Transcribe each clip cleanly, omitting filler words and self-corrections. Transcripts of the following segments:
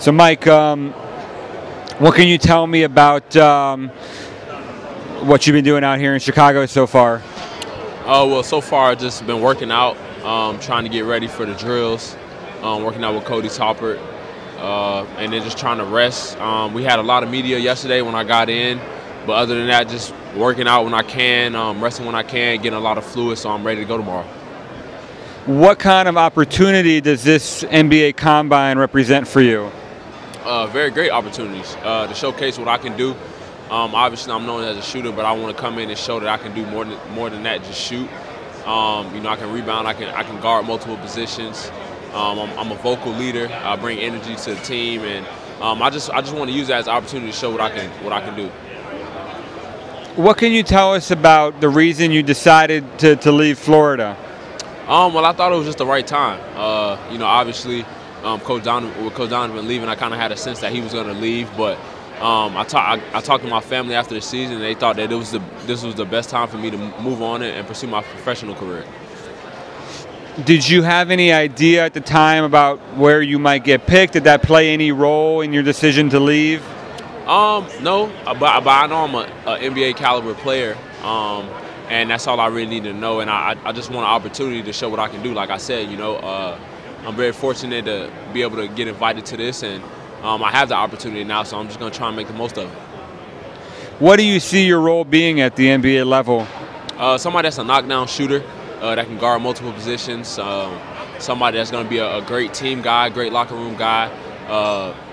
So, Mike, what can you tell me about what you've been doing out here in Chicago so far? Well, so far I've just been working out, trying to get ready for the drills, working out with Cody Toppert, and then just trying to rest. We had a lot of media yesterday when I got in, but other than that, just working out when I can, resting when I can, getting a lot of fluid, so I'm ready to go tomorrow. What kind of opportunity does this NBA Combine represent for you? Very great opportunities to showcase what I can do. Obviously, I'm known as a shooter, but I want to come in and show that I can do more than that, just shoot. I can rebound, I can guard multiple positions. I'm a vocal leader. I bring energy to the team, and I just want to use that as an opportunity to show what I can do. What can you tell us about the reason you decided to leave Florida? Well, I thought it was just the right time. Obviously, with Coach Donovan leaving, I kind of had a sense that he was going to leave. But I talked to my family after the season, and they thought that this was the best time for me to move on and pursue my professional career. Did you have any idea at the time about where you might get picked? Did that play any role in your decision to leave? No, but I know I'm an NBA caliber player. And that's all I really need to know, and I just want an opportunity to show what I can do. Like I said, I'm very fortunate to be able to get invited to this, and I have the opportunity now, so I'm just going to try and make the most of it. What do you see your role being at the NBA level? Somebody that's a knockdown shooter that can guard multiple positions, somebody that's going to be a great team guy, great locker room guy,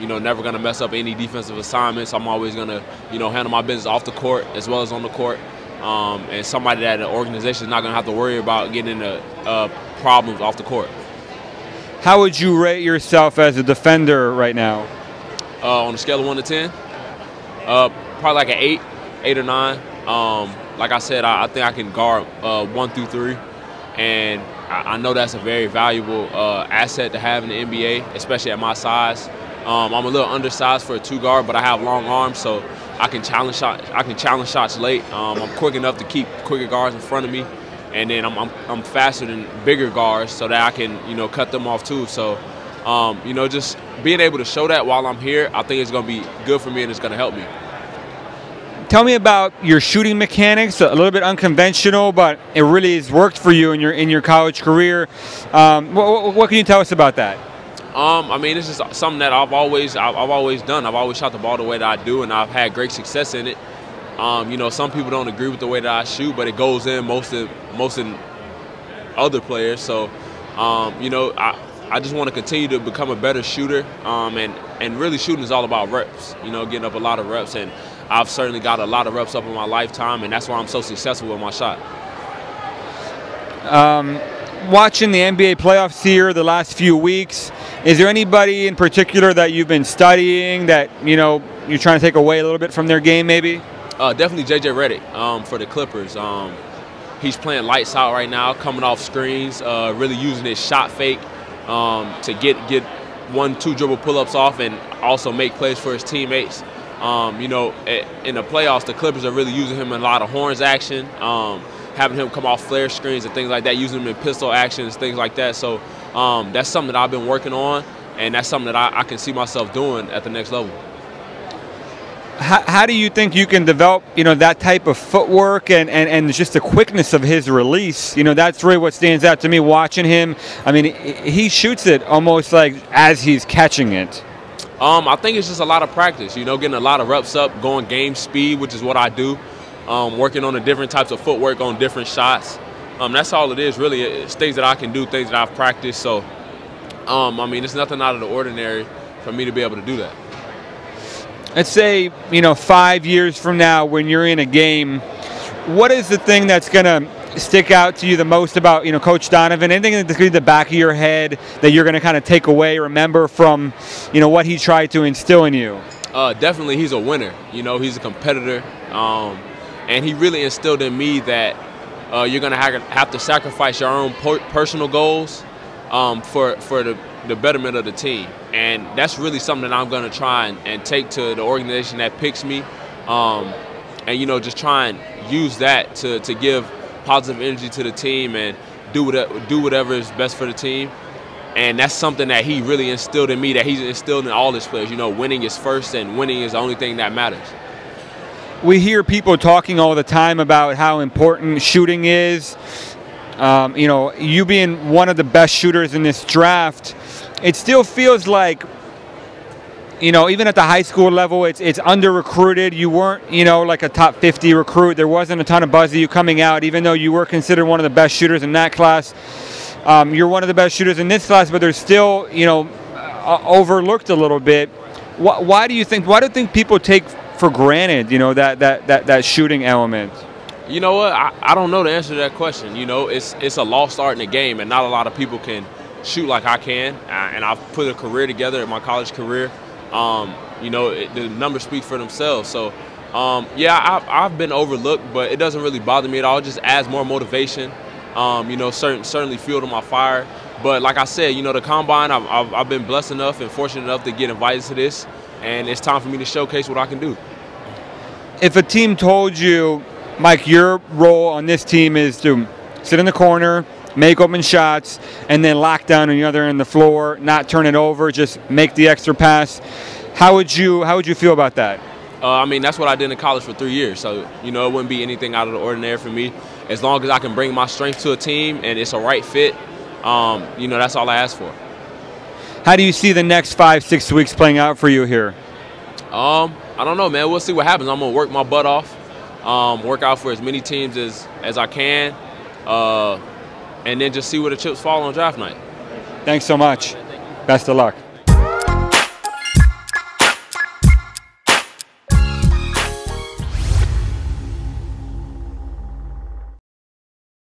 never going to mess up any defensive assignments. I'm always going to, handle my business off the court as well as on the court. And somebody that an organization is not going to have to worry about getting into problems off the court. How would you rate yourself as a defender right now? On a scale of 1 to 10, probably like an 8 or 9. Like I said, I think I can guard 1 through 3, and I know that's a very valuable asset to have in the NBA, especially at my size. I'm a little undersized for a 2 guard, but I have long arms, so I can challenge shots late. I'm quick enough to keep quicker guards in front of me, and then I'm faster than bigger guards, so that I can cut them off too. So just being able to show that while I'm here, I think it's going to be good for me and it's going to help me. Tell me about your shooting mechanics. A little bit unconventional, but it really has worked for you in your college career. What can you tell us about that? It's just something that I've always done. I've always shot the ball the way that I do, and I've had great success in it. Some people don't agree with the way that I shoot, but it goes in most in other players. So, I just want to continue to become a better shooter. And really, shooting is all about reps. Getting up a lot of reps, and I've certainly got a lot of reps up in my lifetime, and that's why I'm so successful with my shot. Watching the NBA playoffs here the last few weeks, is there anybody in particular that you've been studying that you're trying to take away a little bit from their game, maybe? Definitely J.J. Redick for the Clippers. He's playing lights out right now, coming off screens, really using his shot fake to get 1-2 dribble pull-ups off and also make plays for his teammates. In the playoffs, the Clippers are really using him in a lot of horns action, having him come off flare screens and things like that, using him in pistol actions, things like that. So that's something that I've been working on, and that's something that I can see myself doing at the next level. How do you think you can develop, that type of footwork and just the quickness of his release? That's really what stands out to me watching him. He shoots it almost like as he's catching it. I think it's just a lot of practice, getting a lot of reps up, going game speed, which is what I do, working on the different types of footwork on different shots. That's all it is, really. It's things that I can do, things that I've practiced. So, it's nothing out of the ordinary for me to be able to do that. Let's say, 5 years from now when you're in a game, what is the thing that's going to stick out to you the most about, Coach Donovan? Anything that's going to be the back of your head that you're going to kind of take away, remember from, what he tried to instill in you? Definitely he's a winner. He's a competitor. And he really instilled in me that you're going to have to sacrifice your own personal goals for the betterment of the team. And that's really something that I'm going to try and take to the organization that picks me. Just try and use that to give positive energy to the team and do whatever is best for the team. And that's something that he really instilled in me, that he's instilled in all his players. You know, winning is first, and winning is the only thing that matters. We hear people talking all the time about how important shooting is. You know, you being one of the best shooters in this draft, it still feels like, you know, even at the high school level, it's under-recruited. You weren't, you know, like a top 50 recruit. There wasn't a ton of buzz of you coming out, even though you were considered one of the best shooters in that class. You're one of the best shooters in this class, but there's still, you know, overlooked a little bit. Why do you think people take for granted, you know, that shooting element? You know what? I don't know the answer to that question. You know, it's a lost art in the game, and not a lot of people can shoot like I can. And I've put a career together in my college career. You know, the numbers speak for themselves. So, yeah, I've been overlooked, but it doesn't really bother me at all. It just adds more motivation. You know, certainly fuel to my fire. But like I said, you know, the combine, I've been blessed enough and fortunate enough to get invited to this, and it's time for me to showcase what I can do. If a team told you, Mike, your role on this team is to sit in the corner, make open shots, and then lock down on the other end of the floor, not turn it over, just make the extra pass, how would you feel about that? I mean, that's what I did in college for 3 years, so, you know, it wouldn't be anything out of the ordinary for me. As long as I can bring my strength to a team and it's a right fit, you know, that's all I ask for. How do you see the next 5-6 weeks playing out for you here? I don't know, man. We'll see what happens. I'm going to work my butt off, work out for as many teams as I can, and then just see where the chips fall on draft night. Thanks so much. Best of luck.